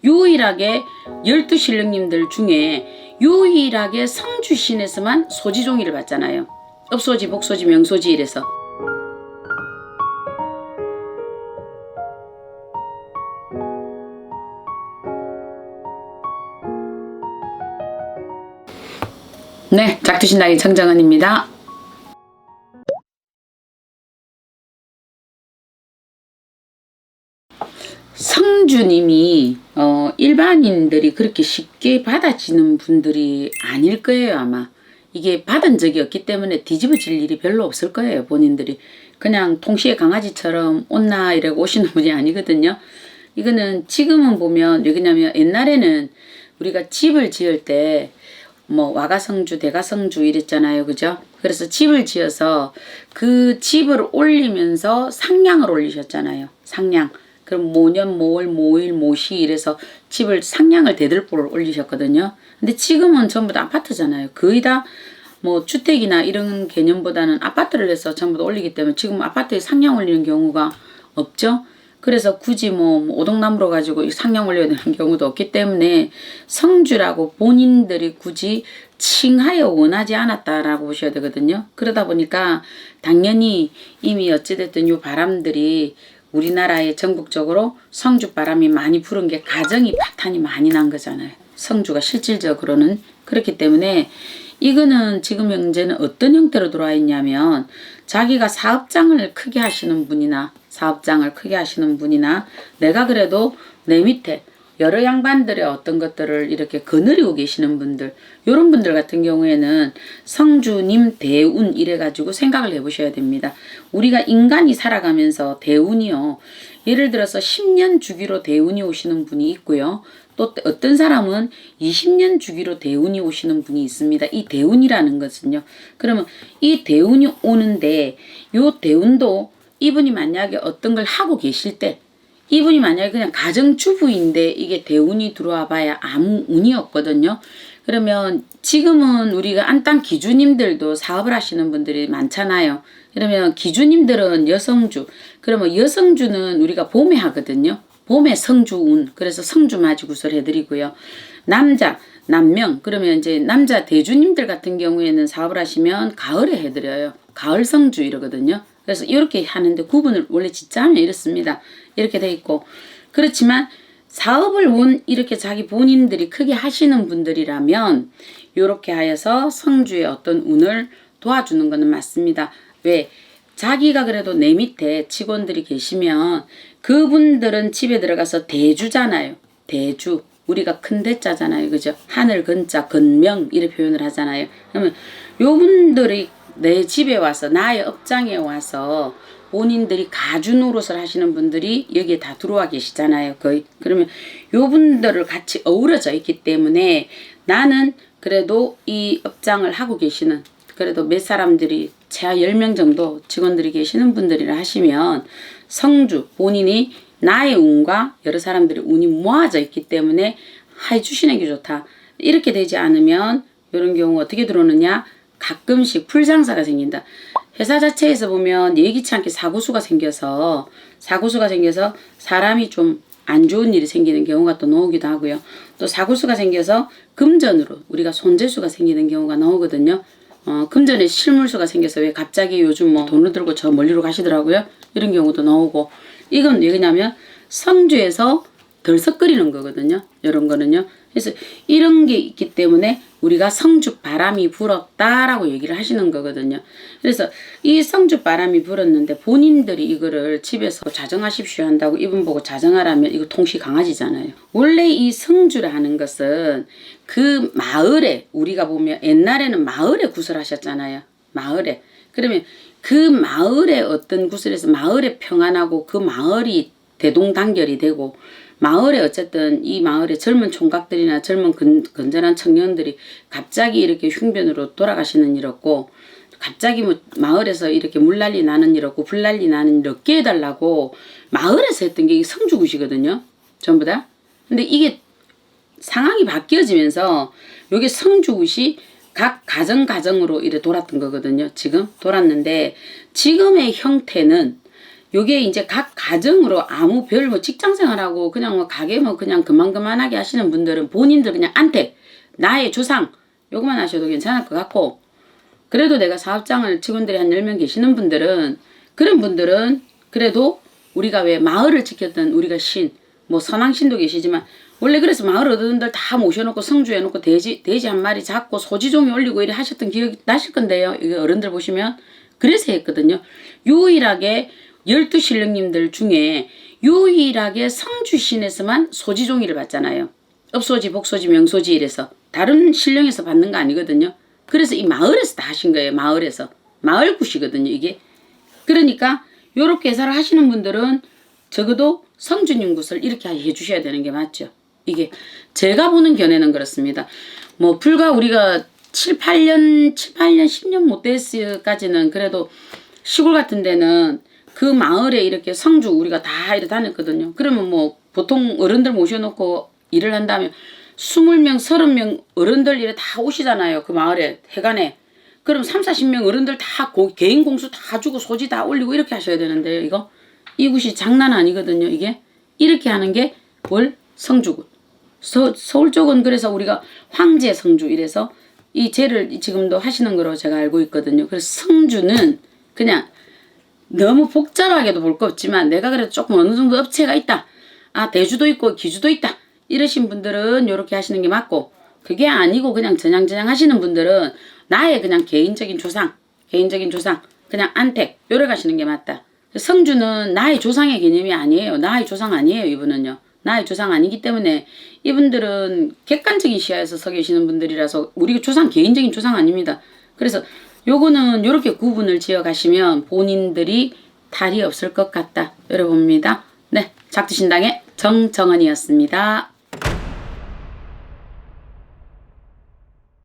유일하게 12신령님들 중에 유일하게 성주신에서만 소지종이를 받잖아요. 업소지, 복소지, 명소지 이래서. 네, 작두신당의 정정은입니다. 성주님이 일반인들이 그렇게 쉽게 받아지는 분들이 아닐 거예요. 아마 이게 받은 적이 없기 때문에 뒤집어질 일이 별로 없을 거예요. 본인들이 그냥 통시의 강아지처럼 온나 이러고 오시는 분이 아니거든요. 이거는 지금은 보면 왜냐면 옛날에는 우리가 집을 지을 때 뭐 와가성주 대가성주 이랬잖아요. 그죠? 그래서 집을 지어서 그 집을 올리면서 상량을 올리셨잖아요. 상량. 그럼 모년, 모월, 모일, 모시 이래서 집을 상량을 대들보를 올리셨거든요. 근데 지금은 전부 다 아파트잖아요. 거의 다 뭐 주택이나 이런 개념보다는 아파트를 해서 전부 다 올리기 때문에 지금 아파트에 상량 올리는 경우가 없죠. 그래서 굳이 뭐 오동나무로 가지고 상량 올려야 되는 경우도 없기 때문에 성주라고 본인들이 굳이 칭하여 원하지 않았다라고 보셔야 되거든요. 그러다 보니까 당연히 이미 어찌됐든 요 바람들이 우리나라에 전국적으로 성주 바람이 많이 부른 게 가정이 파탄이 많이 난 거잖아요. 성주가 실질적으로는. 그렇기 때문에 이거는 지금 현재는 어떤 형태로 들어와 있냐면 자기가 사업장을 크게 하시는 분이나 내가 그래도 내 밑에 여러 양반들의 어떤 것들을 이렇게 거느리고 계시는 분들, 이런 분들 같은 경우에는 성주님 대운 이래가지고 생각을 해보셔야 됩니다. 우리가 인간이 살아가면서 대운이요. 예를 들어서 10년 주기로 대운이 오시는 분이 있고요. 또 어떤 사람은 20년 주기로 대운이 오시는 분이 있습니다. 이 대운이라는 것은요. 그러면 이 대운이 오는데 요 대운도 이분이 만약에 어떤 걸 하고 계실 때 이분이 만약에 그냥 가정주부인데 이게 대운이 들어와 봐야 아무 운이 없거든요. 그러면 지금은 우리가 안땅 기주님들도 사업을 하시는 분들이 많잖아요. 그러면 기주님들은 여성주, 그러면 여성주는 우리가 봄에 하거든요. 봄에 성주운, 그래서 성주맞이 구설 해드리고요. 남명, 그러면 이제 남자 대주님들 같은 경우에는 사업을 하시면 가을에 해드려요. 가을 성주 이러거든요. 그래서 이렇게 하는데 구분을 원래 짓자 하면 이렇습니다. 이렇게 돼 있고, 그렇지만 사업을 이렇게 자기 본인들이 크게 하시는 분들이라면 이렇게 하여서 성주의 어떤 운을 도와주는 것은 맞습니다. 왜? 자기가 그래도 내 밑에 직원들이 계시면 그분들은 집에 들어가서 대주잖아요. 대주. 우리가 큰 대자잖아요. 그죠? 하늘 근자, 근명 이렇게 표현을 하잖아요. 그러면 요분들이 내 집에 와서 나의 업장에 와서 본인들이 가주 노릇을 하시는 분들이 여기에 다 들어와 계시잖아요. 거의. 그러면 요분들을 같이 어우러져 있기 때문에 나는 그래도 이 업장을 하고 계시는 그래도 몇 사람들이 최하 10명 정도 직원들이 계시는 분들이라 하시면 성주 본인이 나의 운과 여러 사람들의 운이 모아져 있기 때문에 해주시는 게 좋다. 이렇게 되지 않으면 이런 경우 어떻게 들어오느냐, 가끔씩 풀장사가 생긴다. 회사 자체에서 보면 예기치 않게 사고수가 생겨서 사람이 좀 안 좋은 일이 생기는 경우가 또 나오기도 하고요. 또 사고수가 생겨서 금전으로 우리가 손재수가 생기는 경우가 나오거든요. 금전에 실물수가 생겨서 왜 갑자기 요즘 뭐 돈을 들고 저 멀리로 가시더라고요. 이런 경우도 나오고, 이건 왜냐면 성주에서 덜썩거리는 거거든요. 이런 거는요. 그래서 이런 게 있기 때문에 우리가 성주 바람이 불었다라고 얘기를 하시는 거거든요. 그래서 이 성주 바람이 불었는데 본인들이 이거를 집에서 자정하십시오 한다고 이분 보고 자정하라면 이거 통시 강아지잖아요. 원래 이 성주라는 것은 그 마을에 우리가 보면 옛날에는 마을에 구설하셨잖아요. 마을에. 그러면 그 마을의 어떤 구설에서 마을에 평안하고 그 마을이 대동단결이 되고 마을에 어쨌든 이 마을의 젊은 총각들이나 젊은 건전한 청년들이 갑자기 이렇게 흉변으로 돌아가시는 일 없고 갑자기 뭐 마을에서 이렇게 물난리 나는 일 없고 불난리 나는 일 없게 해달라고 마을에서 했던 게 성주굿이거든요. 전부 다. 근데 이게 상황이 바뀌어지면서 요게 성주굿이 각 가정으로 이래 돌았던 거거든요. 지금 돌았는데 지금의 형태는 요게 이제 각 가정으로 아무 별 뭐 직장 생활하고 그냥 뭐 가게 뭐 그냥 그만하게 하시는 분들은 본인들 그냥 안택, 나의 주상 요것만 하셔도 괜찮을 것 같고, 그래도 내가 사업장을 직원들이 한 10명 계시는 분들은, 그런 분들은 그래도 우리가 왜 마을을 지켰던 우리가 뭐 선왕신도 계시지만 원래 그래서 마을 어른들 다 모셔놓고 성주해놓고 돼지 한 마리 잡고 소지종이 올리고 이래 하셨던 기억이 나실 건데요. 이거 어른들 보시면 그래서 했거든요. 유일하게 12신령님들 중에 유일하게 성주신에서만 소지종이를 받잖아요. 업소지, 복소지, 명소지 이래서 다른 신령에서 받는 거 아니거든요. 그래서 이 마을에서 다 하신 거예요. 마을에서. 마을굿이거든요 이게. 그러니까 요렇게 해설을 하시는 분들은 적어도 성주님 굿을 이렇게 해주셔야 되는 게 맞죠. 이게 제가 보는 견해는 그렇습니다. 뭐 불과 우리가 7, 8년 10년 못 됐을까지는 그래도 시골 같은 데는 그 마을에 이렇게 성주 우리가 다 이렇게 다녔거든요. 그러면 뭐 보통 어른들 모셔놓고 일을 한다면 20명, 30명 어른들 이래 다 오시잖아요. 그 마을에 해관에. 그럼 3, 40명 어른들 다 개인 공수 다 주고 소지 다 올리고 이렇게 하셔야 되는데요. 이거 이 굿이 장난 아니거든요. 이게 이렇게 하는 게 월 성주굿. 서울 쪽은 그래서 우리가 황제 성주 이래서 이 제를 지금도 하시는 거로 제가 알고 있거든요. 그래서 성주는 그냥 너무 복잡하게도 볼 거 없지만 내가 그래도 조금 어느 정도 업체가 있다. 아 대주도 있고 기주도 있다. 이러신 분들은 이렇게 하시는 게 맞고, 그게 아니고 그냥 전향 하시는 분들은 나의 그냥 개인적인 조상 그냥 안택 요래 가시는 게 맞다. 성주는 나의 조상의 개념이 아니에요. 나의 조상 아니에요. 이분은요. 나의 조상 아니기 때문에 이분들은 객관적인 시야에서 서 계시는 분들이라서 우리 조상 개인적인 조상 아닙니다. 그래서 요거는 요렇게 구분을 지어 가시면 본인들이 탈이 없을 것 같다 여러봅니다. 네, 작두신당의 정정은이었습니다.